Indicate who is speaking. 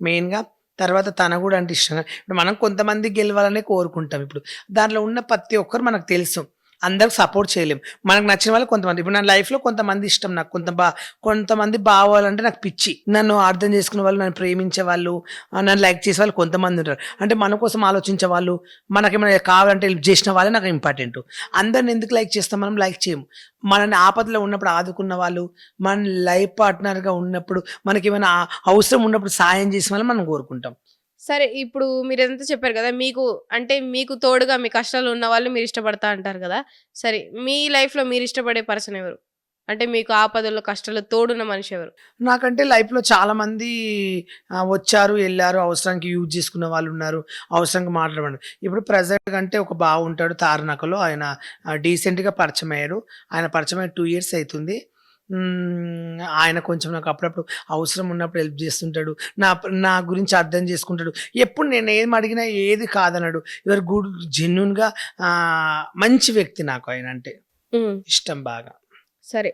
Speaker 1: మెయిన్‌గా. తర్వాత తన గూడా అంటే ఇష్టంగా ఇప్పుడు మనం కొంతమంది గెలవాలనే కోరుకుంటాం ఇప్పుడు. దాంట్లో ఉన్న ప్రతి ఒక్కరు మనకు తెలుసు. అందరికి సపోర్ట్ చేయలేం. మనకు నచ్చిన వాళ్ళు కొంతమంది. ఇప్పుడు నా లైఫ్‌లో కొంతమంది ఇష్టం నాకు. కొంతమంది బావాలంటే నాకు పిచ్చి. నన్ను అర్థం చేసుకునే వాళ్ళు, నన్ను ప్రేమించే వాళ్ళు, నన్ను లైక్ చేసేవాళ్ళు కొంతమందుంటారు. అంటే మన కోసం ఆలోచించే వాళ్ళు, మనకేమైనా కావాలంటే హెల్ప్ జేసిన వాళ్ళే నాకు ఇంపార్టెంటు. అందరిని ఎందుకు లైక్ చేస్తాం మనం? లైక్ చేయము. మనల్ని ఆపదలో ఉన్నప్పుడు ఆదుకున్న వాళ్ళు, మన లైఫ్ పార్ట్నర్‌గా ఉన్నప్పుడు, మనకేమైనా అవసరం ఉన్నప్పుడు సాయం చేసిన వాళ్ళని మనం కోరుకుంటాం.
Speaker 2: సరే ఇప్పుడు మీరంతా చెప్పారు గదా! అంటే మీకు తోడుగా మీ కష్టాల్లో ఉన్న వాళ్ళని మీరిష్టపడతా అంటారు గదా! సరే మీ లైఫ్‌లో మీరిష్టపడే పర్సన్ ఎవరు? అంటే మీకు ఆపదల్లో, కష్టాల్లో తోడున్న మనిషెవరు?
Speaker 1: నాకంటే లైఫ్‌లో చాలామంది వచ్చారు, ఎళ్లారు. అవసరానికి యూజ్ చేసుకున్న వాళ్ళున్నారు. అవసరానికి మాట్లాడమని. ఇప్పుడు ప్రెజెంట్‌గా అంటే ఒక బావుంటాడు తార్నాకలో. ఆయన డీసెంట్‌గా పరిచయమయ్యారు. ఆయన పరిచయమై 2 ఇయర్స్ అయితుంది. ఆయన కొంచెం నాకు అప్పుడప్పుడు అవసరం ఉన్నప్పుడు హెల్ప్ చేస్తుంటాడు. నా నా గురించి అర్థం చేసుకుంటాడు. ఎప్పుడు నేనేం అడిగినా ఏది కాదనడు. యూఆర్ గుడ్ జెన్యూన్‌గా మంచి వ్యక్తి నాకు ఆయనంటే.
Speaker 2: హ్మ్.
Speaker 1: ఇష్టం బాగా.
Speaker 2: సరే.